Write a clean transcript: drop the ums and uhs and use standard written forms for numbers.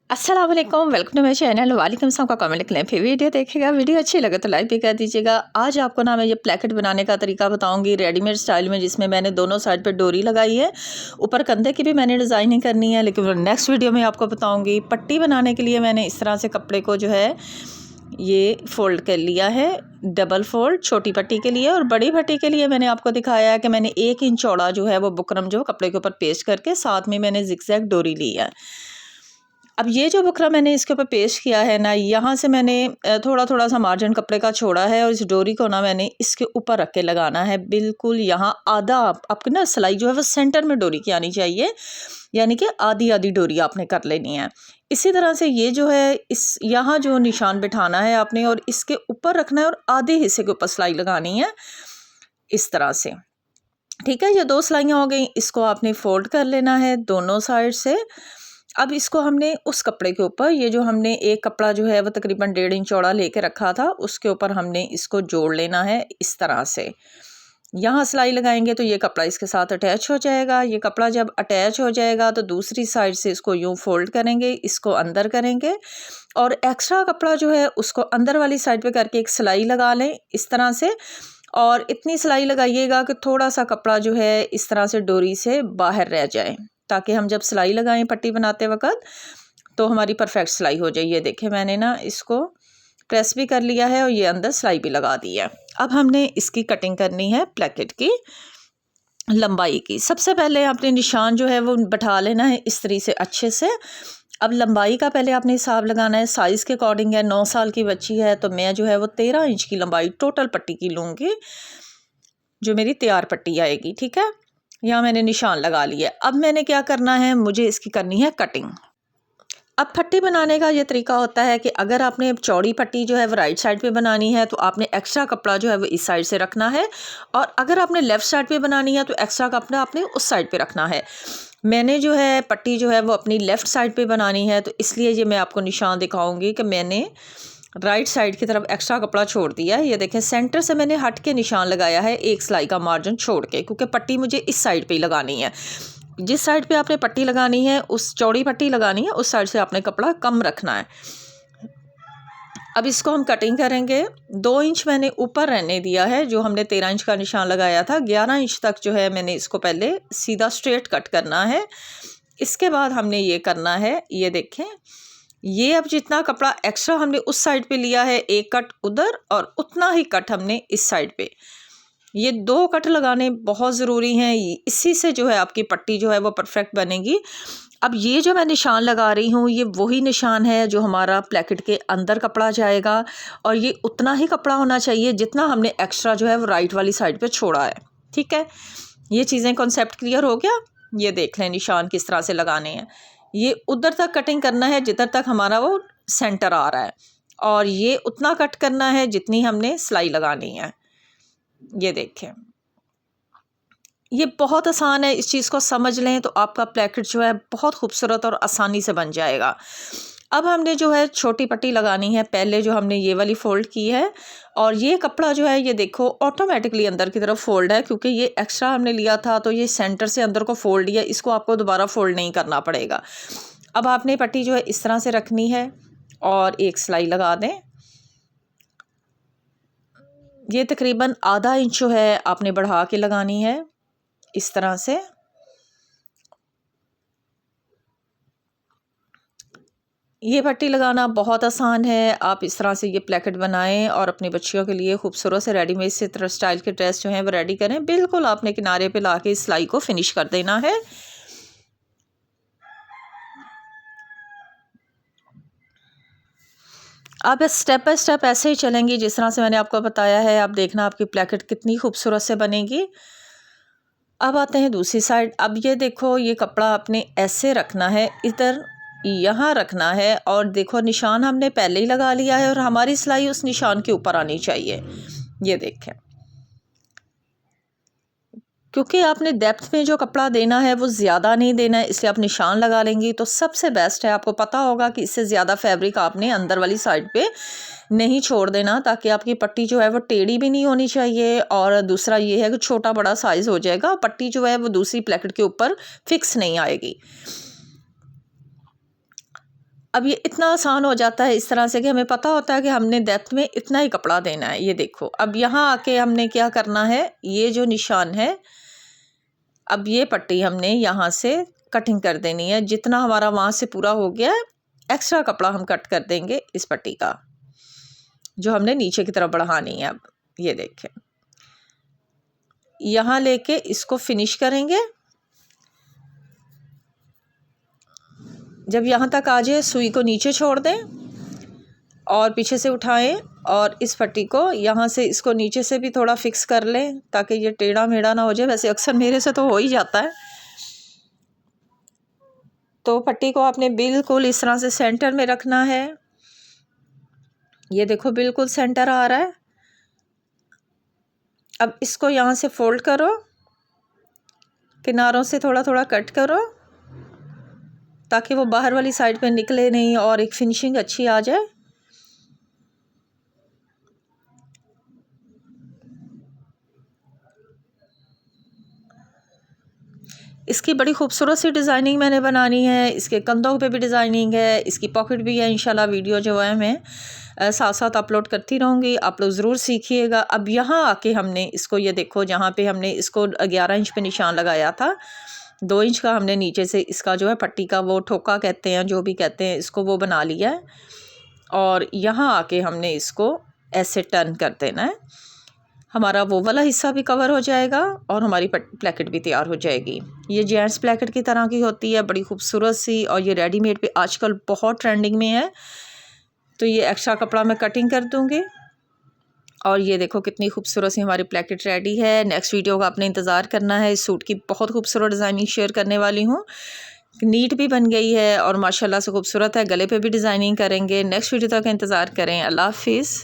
अस्सलाम वालेकुम, welcome to my channel. वालेकुम सलाम का कमेंट लिख लें, फिर वीडियो देखेगा। वीडियो अच्छी लगे तो लाइक भी कर दीजिएगा। आज आपको ना मैं ये प्लेकेट बनाने का तरीका बताऊंगी रेडीमेड स्टाइल में, जिसमें मैंने दोनों साइड पे डोरी लगाई है। ऊपर कंधे की भी मैंने डिज़ाइनिंग करनी है, लेकिन नेक्स्ट वीडियो में आपको बताऊँगी। पट्टी बनाने के लिए मैंने इस तरह से कपड़े को जो है ये फ़ोल्ड कर लिया है, डबल फ़ोल्ड छोटी पट्टी के लिए। और बड़ी पट्टी के लिए मैंने आपको दिखाया है कि मैंने 1 इंच चौड़ा जो है वो बुकरम जो कपड़े के ऊपर पेस्ट करके साथ में मैंने ज़िगज़ैग डोरी ली है। अब ये जो बुकरम मैंने इसके ऊपर पेस्ट किया है ना, यहाँ से मैंने थोड़ा थोड़ा सा मार्जिन कपड़े का छोड़ा है और इस डोरी को ना मैंने इसके ऊपर रख के लगाना है। बिल्कुल यहाँ आधा आपकी ना सिलाई जो है वो सेंटर में डोरी की आनी चाहिए, यानी कि आधी आधी डोरी आपने कर लेनी है। इसी तरह से ये जो है इस यहाँ जो निशान बिठाना है आपने और इसके ऊपर रखना है और आधे हिस्से के ऊपर सिलाई लगानी है इस तरह से। ठीक है, ये 2 सिलाइयाँ हो गई। इसको आपने फोल्ड कर लेना है दोनों साइड से। अब इसको हमने उस कपड़े के ऊपर, ये जो हमने एक कपड़ा जो है वो तकरीबन 1.5 इंच चौड़ा लेके रखा था, उसके ऊपर हमने इसको जोड़ लेना है इस तरह से। यहाँ सिलाई लगाएंगे तो ये कपड़ा इसके साथ अटैच हो जाएगा। ये कपड़ा जब अटैच हो जाएगा तो दूसरी साइड से इसको यूँ फोल्ड करेंगे, इसको अंदर करेंगे और एक्स्ट्रा कपड़ा जो है उसको अंदर वाली साइड पे करके एक सिलाई लगा लें इस तरह से। और इतनी सिलाई लगाइएगा कि थोड़ा सा कपड़ा जो है इस तरह से डोरी से बाहर रह जाए, ताकि हम जब सिलाई लगाएं पट्टी बनाते वक्त तो हमारी परफेक्ट सिलाई हो जाए। ये देखें, मैंने ना इसको प्रेस भी कर लिया है और ये अंदर सिलाई भी लगा दी है। अब हमने इसकी कटिंग करनी है प्लेकेट की लंबाई की। सबसे पहले आपने निशान जो है वो बैठा लेना है इस तरीके से अच्छे से। अब लंबाई का पहले आपने हिसाब लगाना है, साइज़ के अकॉर्डिंग है। 9 साल की बच्ची है तो मैं जो है वो 13 इंच की लंबाई टोटल पट्टी की लूँगी, जो मेरी तैयार पट्टी आएगी। ठीक है, यहाँ मैंने निशान लगा लिया। अब मैंने क्या करना है, मुझे इसकी करनी है कटिंग। अब पट्टी बनाने का ये तरीका होता है कि अगर आपने चौड़ी पट्टी जो है वो राइट साइड पे बनानी है तो आपने एक्स्ट्रा कपड़ा जो है वो इस साइड से रखना है, और अगर आपने लेफ़्ट साइड पे बनानी है तो एक्स्ट्रा कपड़ा आपने उस साइड पे रखना है। मैंने जो है पट्टी जो है वो अपनी लेफ़्ट साइड पे बनानी है, तो इसलिए ये मैं आपको निशान दिखाऊंगी कि मैंने राइट साइड की तरफ एक्स्ट्रा कपड़ा छोड़ दिया है। ये देखें, सेंटर से मैंने हट के निशान लगाया है एक सिलाई का मार्जिन छोड़ के, क्योंकि पट्टी मुझे इस साइड पे ही लगानी है। जिस साइड पे आपने पट्टी लगानी है, उस चौड़ी पट्टी लगानी है, उस साइड से आपने कपड़ा कम रखना है। अब इसको हम कटिंग करेंगे। 2 इंच मैंने ऊपर रहने दिया है, जो हमने 13 इंच का निशान लगाया था। 11 इंच तक जो है मैंने इसको पहले सीधा स्ट्रेट कट करना है। इसके बाद हमने ये करना है, ये देखें, ये अब जितना कपड़ा एक्स्ट्रा हमने उस साइड पे लिया है, एक कट उधर और उतना ही कट हमने इस साइड पे। ये 2 कट लगाने बहुत ज़रूरी हैं, इसी से जो है आपकी पट्टी जो है वो परफेक्ट बनेगी। अब ये जो मैं निशान लगा रही हूँ, ये वही निशान है जो हमारा प्लेकेट के अंदर कपड़ा जाएगा, और ये उतना ही कपड़ा होना चाहिए जितना हमने एक्स्ट्रा जो है वो राइट वाली साइड पे छोड़ा है। ठीक है, ये चीज़ें कॉन्सेप्ट क्लियर हो गया। ये देख लें निशान किस तरह से लगाने हैं। ये उधर तक कटिंग करना है जिधर तक हमारा वो सेंटर आ रहा है, और ये उतना कट करना है जितनी हमने सिलाई लगानी है। ये देखें, ये बहुत आसान है। इस चीज़ को समझ लें तो आपका प्लेकेट जो है बहुत खूबसूरत और आसानी से बन जाएगा। अब हमने जो है छोटी पट्टी लगानी है। पहले जो हमने ये वाली फ़ोल्ड की है, और ये कपड़ा जो है ये देखो ऑटोमेटिकली अंदर की तरफ फ़ोल्ड है, क्योंकि ये एक्स्ट्रा हमने लिया था तो ये सेंटर से अंदर को फ़ोल्ड लिया। इसको आपको दोबारा फ़ोल्ड नहीं करना पड़ेगा। अब आपने पट्टी जो है इस तरह से रखनी है और एक सिलाई लगा दें। ये तकरीबन आधा इंच जो है आपने बढ़ा के लगानी है इस तरह से। ये पट्टी लगाना बहुत आसान है। आप इस तरह से ये प्लेकेट बनाएं और अपनी बच्चियों के लिए खूबसूरत से रेडीमेड से तरह स्टाइल के ड्रेस जो हैं वो रेडी करें। बिल्कुल आपने किनारे पे लाके इस सिलाई को फिनिश कर देना है। आप स्टेप बाय स्टेप ऐसे ही चलेंगी जिस तरह से मैंने आपको बताया है। आप देखना आपकी प्लेकेट कितनी खूबसूरत से बनेगी। अब आते हैं दूसरी साइड। अब ये देखो, ये कपड़ा आपने ऐसे रखना है, इधर यहाँ रखना है, और देखो निशान हमने पहले ही लगा लिया है और हमारी सिलाई उस निशान के ऊपर आनी चाहिए। ये देखें, क्योंकि आपने डेप्थ में जो कपड़ा देना है वो ज़्यादा नहीं देना है, इसलिए आप निशान लगा लेंगी तो सबसे बेस्ट है। आपको पता होगा कि इससे ज़्यादा फैब्रिक आपने अंदर वाली साइड पे नहीं छोड़ देना, ताकि आपकी पट्टी जो है वो टेढ़ी भी नहीं होनी चाहिए। और दूसरा ये है कि छोटा बड़ा साइज़ हो जाएगा, पट्टी जो है वो दूसरी प्लेकेट के ऊपर फिक्स नहीं आएगी। अब ये इतना आसान हो जाता है इस तरह से कि हमें पता होता है कि हमने डेप्थ में इतना ही कपड़ा देना है। ये देखो, अब यहाँ आके हमने क्या करना है, ये जो निशान है, अब ये पट्टी हमने यहाँ से कटिंग कर देनी है। जितना हमारा वहाँ से पूरा हो गया है, एक्स्ट्रा कपड़ा हम कट कर देंगे इस पट्टी का, जो हमने नीचे की तरफ बढ़ानी है। अब ये देखें, यहाँ लेके इसको फिनिश करेंगे। जब यहाँ तक आ जाए, सुई को नीचे छोड़ दें और पीछे से उठाएं और इस पट्टी को यहाँ से इसको नीचे से भी थोड़ा फिक्स कर लें ताकि ये टेढ़ा मेढ़ा ना हो जाए। वैसे अक्सर मेरे से तो हो ही जाता है। तो पट्टी को आपने बिल्कुल इस तरह से सेंटर में रखना है। ये देखो, बिल्कुल सेंटर आ रहा है। अब इसको यहाँ से फोल्ड करो, किनारों से थोड़ा थोड़ा कट करो ताकि वो बाहर वाली साइड पे निकले नहीं और एक फिनिशिंग अच्छी आ जाए। इसकी बड़ी खूबसूरत सी डिज़ाइनिंग मैंने बनानी है। इसके कंधों पे भी डिज़ाइनिंग है, इसकी पॉकेट भी है। इंशाल्लाह वीडियो जो है मैं साथ साथ अपलोड करती रहूँगी, आप लोग ज़रूर सीखिएगा। अब यहाँ आके हमने इसको, ये देखो, जहाँ पे हमने इसको 11 इंच पे निशान लगाया था, 2 इंच का हमने नीचे से इसका जो है पट्टी का वो ठोका कहते हैं, जो भी कहते हैं इसको, वो बना लिया है। और यहाँ आके हमने इसको ऐसे टर्न कर देना है। हमारा वो वाला हिस्सा भी कवर हो जाएगा और हमारी प्लेकेट भी तैयार हो जाएगी। ये जेंट्स प्लेकेट की तरह की होती है, बड़ी खूबसूरत सी, और ये रेडीमेड पे आजकल बहुत ट्रेंडिंग में है। तो ये एक्स्ट्रा कपड़ा मैं कटिंग कर दूँगी और ये देखो कितनी खूबसूरत सी हमारी प्लेकेट रेडी है। नेक्स्ट वीडियो का आपने इंतज़ार करना है। इस सूट की बहुत खूबसूरत डिज़ाइनिंग शेयर करने वाली हूँ। नीट भी बन गई है और माशाल्लाह से खूबसूरत है। गले पे भी डिज़ाइनिंग करेंगे। नेक्स्ट वीडियो तक इंतज़ार करें। अल्लाह हाफिज़।